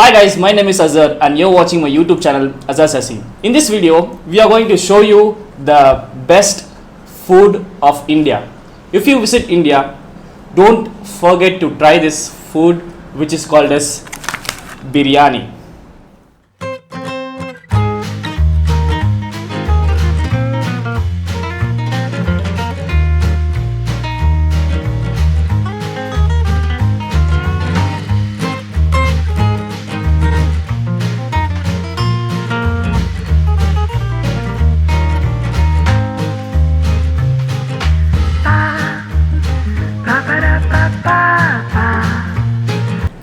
Hi guys, my name is Azhar and you're watching my YouTube channel Azhar Sasi. In this video, we are going to show you the best food of India. If you visit India, don't forget to try this food which is called as biryani.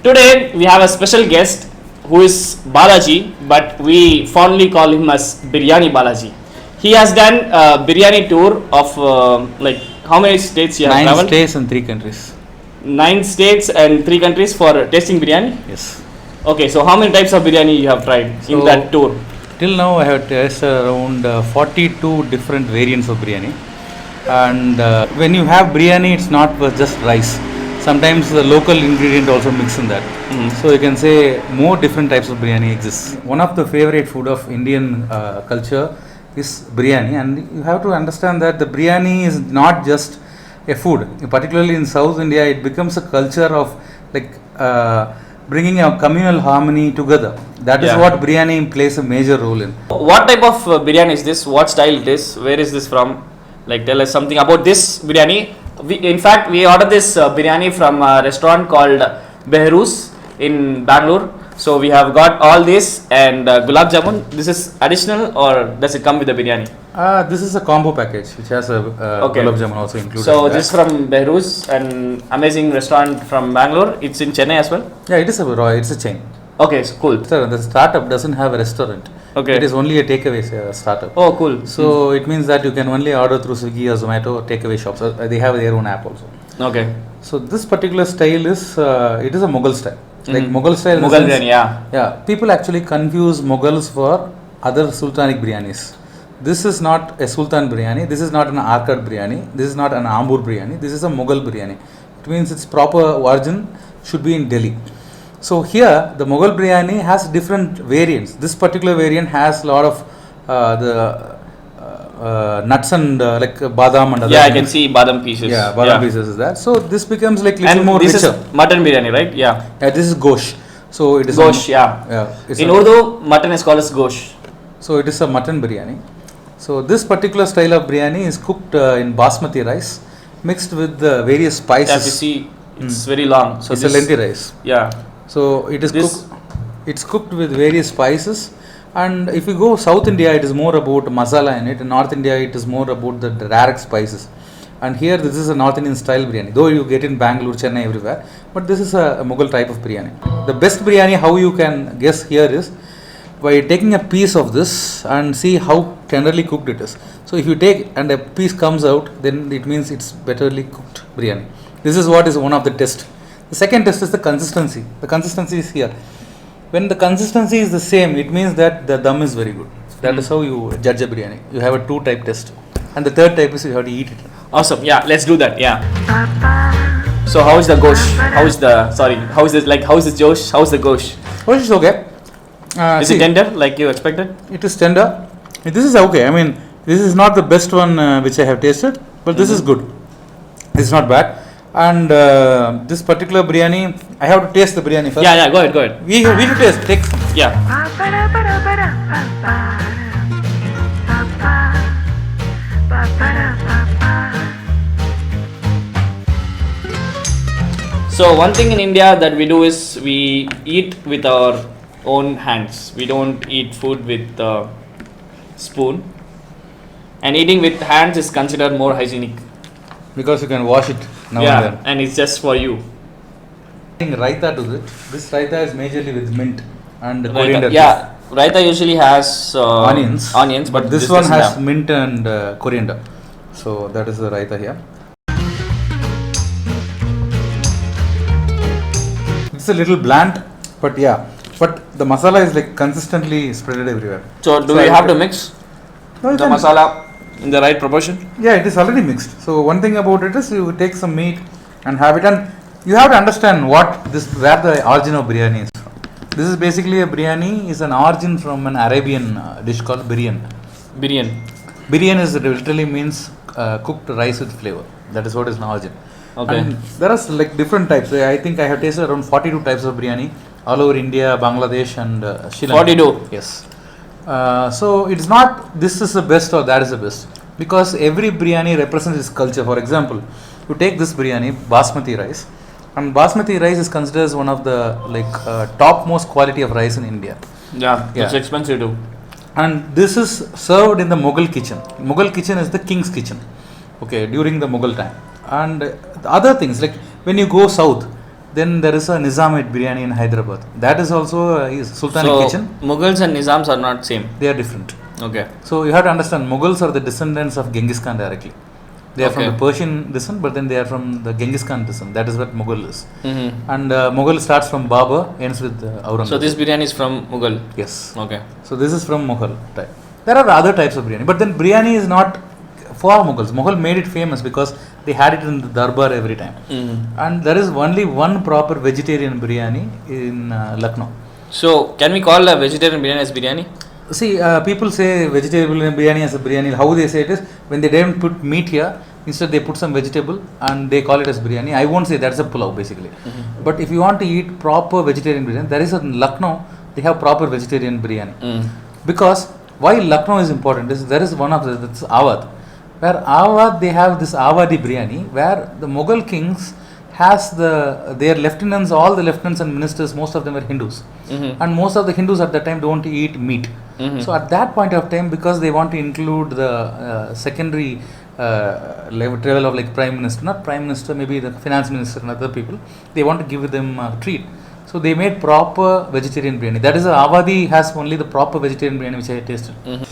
Today we have a special guest who is Balaji, but we fondly call him as Biryani Balaji. He has done a biryani tour of like how many states you have traveled? 9 states and 3 countries. 9 states and 3 countries for tasting biryani? Yes. Okay, so how many types of biryani you have tried in that tour? Till now I have tasted around 42 different variants of biryani. And when you have biryani, it's not just rice. Sometimes the local ingredient also mix in that. So you can say more different types of biryani exists. One of the favorite food of Indian culture is biryani, and you have to understand that the biryani is not just a food. Particularly in South India, it becomes a culture of like bringing a communal harmony together. That is what biryani plays a major role in. What type of biryani is this? What style it is? Where is this from? Like tell us something about this biryani. In fact, we ordered this biryani from a restaurant called Behrus in Bangalore. So we have got all this and gulab jamun. This is additional or does it come with the biryani? This is a combo package which has a gulab jamun also included. So this is from Behrus, an amazing restaurant from Bangalore. It's in Chennai as well? Yeah, it's a chain. Okay, so cool. Sir, the startup doesn't have a restaurant. Okay. It is only a takeaway startup. Oh, cool. So it means that you can only order through Swiggy or Zomato or takeaway shops. They have their own app also. Okay. So this particular style is it is a Mughal style. Like Mughal style. Mughal biryani, yeah. Yeah. People actually confuse Mughals for other Sultanic biryanis. This is not a Sultan biryani. This is not an Arcad biryani. This is not an Ambur biryani. This is a Mughal biryani. It means its proper origin should be in Delhi. So here the Mughal biryani has different variants. This particular variant has a lot of the nuts and like badam and other I things. can see badam pieces. Yeah, badam pieces is that. So this becomes like little more this richer. Is mutton biryani, right? Yeah. This is gosh. So it is gosh. In Urdu, mutton is called as gosh. So it is a mutton biryani. So this particular style of biryani is cooked in basmati rice mixed with various spices. Yeah, you see, it's very long. So it's a lentil rice. Yeah. So it is cooked. It's cooked with various spices, and if you go South India, it is more about masala in it. In North India, it is more about the direct spices. And here, this is a North Indian style biryani. Though you get in Bangalore, Chennai, everywhere, but this is a Mughal type of biryani. The best biryani, how you can guess here is by taking a piece of this and see how tenderly cooked it is. So if you take and a piece comes out, then it means it's betterly cooked biryani. This is what is one of the tests. The second test is the consistency. The consistency is here. When the consistency is the same, it means that the dum is very good. That is how you judge a biryani. You have a 2-type test. And the third type is you have to eat it. Awesome. Yeah, let's do that. Yeah. So how is the gosh? How is the josh? How is the gosh? Gosh is okay. Is it tender like you expected? It is tender. This is okay. I mean, this is not the best one which I have tasted, but this is good. This is not bad. And this particular biryani, I have to taste the biryani first. Yeah, go ahead. We should taste. Take some. Yeah. So one thing in India that we do is we eat with our own hands. We don't eat food with a spoon. And eating with hands is considered more hygienic. Because you can wash it now and then. And it's just for you. Adding raita to it. This raita is majorly with mint and coriander. Yeah, raita usually has onions, but this one has mint and coriander. So that is the raita here. It's a little bland, but yeah. But the masala is like consistently spread everywhere. So do we have to mix the masala in the right proportion? Yeah, it is already mixed. So one thing about it is you take some meat and have it, and you have to understand where the origin of biryani is from. This is basically a biryani. Is an origin from an Arabian dish called biryan. Biryan. Biryan is literally means cooked rice with flavor. That is what is an origin. Okay. And there are like different types. I think I have tasted around 42 types of biryani all over India, Bangladesh, and Sri Lanka. 42. Yes. So it's not this is the best or that is the best, because every biryani represents its culture. For example, you take this biryani, basmati rice, and basmati rice is considered as one of the topmost quality of rice in India. Yeah, it's expensive too. And this is served in the Mughal kitchen. Mughal kitchen is the king's kitchen, okay, during the Mughal time. And the other things, like when you go south, then there is a Nizamite biryani in Hyderabad. That is also a Sultanic kitchen. Mughals and Nizams are not same. They are different. Okay. So you have to understand, Mughals are the descendants of Genghis Khan directly. They are from the Persian descent, but then they are from the Genghis Khan descent. That is what Mughal is. Mm-hmm. And Mughal starts from Babur, ends with Aurangzeb. So this biryani is from Mughal. Yes. Okay. So this is from Mughal type. There are other types of biryani, but then biryani is not for Mughals. Mughal made it famous because they had it in the darbar every time. Mm-hmm. And there is only one proper vegetarian biryani in Lucknow. So can we call a vegetarian biryani as biryani? See, people say vegetable biryani as a biryani. How they say it is, when they don't put meat here, instead they put some vegetable and they call it as biryani. I won't say that's a pulao basically. Mm-hmm. But if you want to eat proper vegetarian biryani, there is in Lucknow, they have proper vegetarian biryani. Because why Lucknow is important is there is one of that's Awadh. Where Awadh, they have this Awadhi biryani, where the Mughal kings has their lieutenants, all the lieutenants and ministers, most of them were Hindus. Mm-hmm. And most of the Hindus at that time don't eat meat. Mm-hmm. So at that point of time, because they want to include the secondary level of like prime minister, not prime minister, maybe the finance minister and other people, they want to give them a treat. So they made proper vegetarian biryani. That is, Awadhi has only the proper vegetarian biryani which I tasted. Mm-hmm.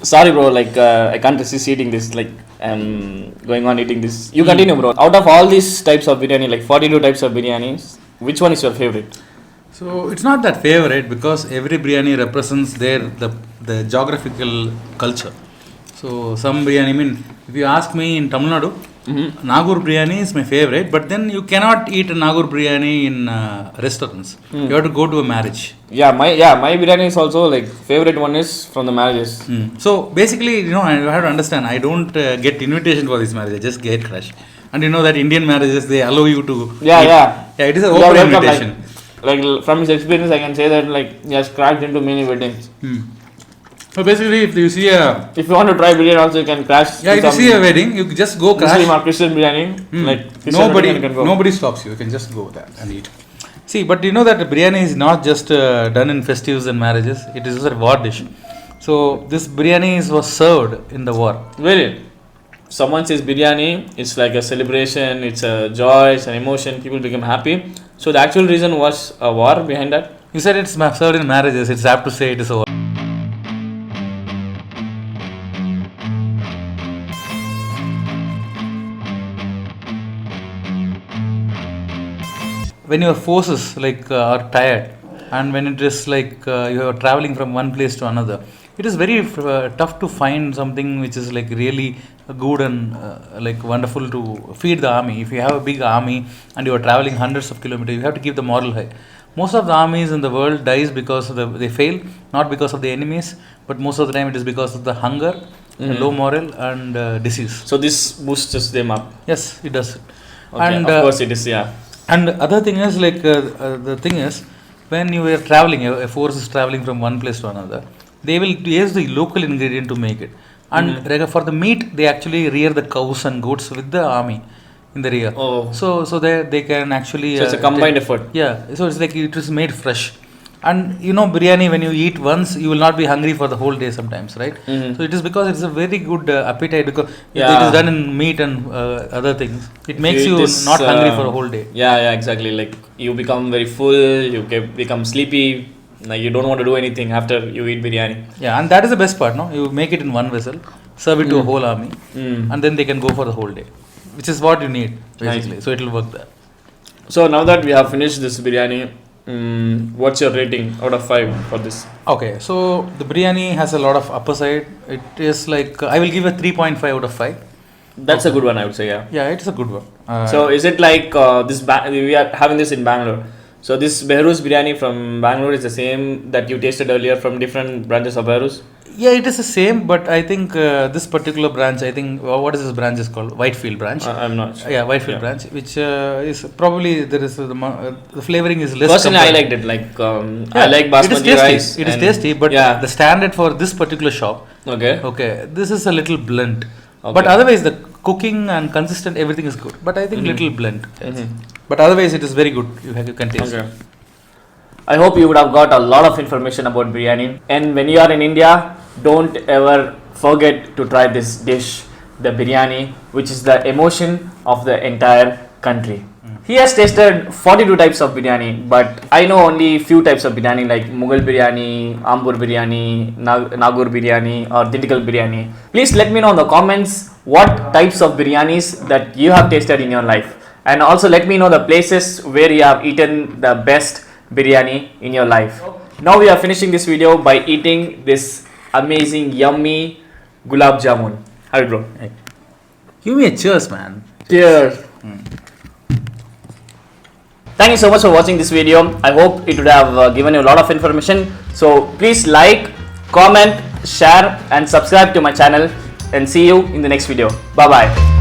Sorry bro, I can't resist eating this, I'm going on eating this. You continue bro. Out of all these types of biryani, 42 types of biryanis, which one is your favorite? So it's not that favorite, because every biryani represents the geographical culture. So some biryani, if you ask me in Tamil Nadu, Nagur biryani is my favorite, but then you cannot eat Nagur biryani in restaurants. You have to go to a marriage. Yeah, my biryani is also favorite one is from the marriages. So basically, you have to understand, I don't get invitation for this marriage, I just get crushed. And you know that Indian marriages, they allow you to Yeah, it is an open invitation. From his experience, I can say that he has cracked into many weddings. So basically, if you see if you want to try biryani also, you can crash. If you see a wedding, you just go crash. Muslim or Christian biryani, nobody stops you. You can just go there and eat. See, but you know that biryani is not just done in festives and marriages. It is a war dish. So this biryani was served in the war. Really? Someone says biryani, it's like a celebration, it's a joy, it's an emotion, people become happy. So the actual reason was a war behind that? You said it's served in marriages, it's apt to say it is a war. When your forces are tired, and when it is you are traveling from one place to another, it is very tough to find something which is really good and wonderful to feed the army. If you have a big army and you are traveling hundreds of kilometers, you have to keep the moral high. Most of the armies in the world dies because they fail, not because of the enemies, but most of the time it is because of the hunger, low morale, and disease. So this boosts them up. Yes, it does. Okay, and of course it is, yeah. And other thing is the thing is, when you are traveling, a force is traveling from one place to another, they will use the local ingredient to make it. And for the meat, they actually rear the cows and goats with the army in the rear. Oh. So they can actually. So it's a combined effort. Yeah. So it's it is made fresh. And biryani, when you eat once, you will not be hungry for the whole day sometimes, right? So it is because it's a very good appetite, because it is done in meat and other things. It makes you not hungry for a whole day. Yeah, exactly. You become very full, you become sleepy, you don't want to do anything after you eat biryani. Yeah, and that is the best part, no? You make it in one vessel, serve it to a whole army, and then they can go for the whole day, which is what you need, basically. Nice. So it will work there. So now that we have finished this biryani, what's your rating out of 5 for this? Okay, so the biryani has a lot of upper side. It is I will give a 3.5 out of 5. That's a good one, I would say, yeah. Yeah, it's a good one. So is it this we are having this in Bangalore. So this Behrus biryani from Bangalore is the same that you tasted earlier from different branches of Behrus? Yeah, it is the same, but I think this particular branch, I think, what is this branch is called? Whitefield branch. I'm not sure. Yeah, Whitefield branch, which is probably there is the flavoring is less. Personally, I liked it. I like basmati rice. It is tasty, but the standard for this particular shop. Okay, this is a little blunt. Okay. But otherwise, the cooking and consistent, everything is good. But I think little blunt. But otherwise, it is very good. You can taste. Okay. I hope you would have got a lot of information about biryani. And when you are in India, don't ever forget to try this dish, the biryani, which is the emotion of the entire country. He has tasted 42 types of biryani, but I know only few types of biryani like Mughal biryani, Ambur biryani, Nagur biryani or Dindigul biryani. Please let me know in the comments what types of biryanis that you have tasted in your life. And also let me know the places where you have eaten the best biryani in your life. Now we are finishing this video by eating this amazing yummy gulab jamun. How it, bro? Hey. Give me a cheers, man. Cheers. Thank you so much for watching this video. I hope it would have given you a lot of information. So please like, comment, share and subscribe to my channel, and see you in the next video. Bye bye.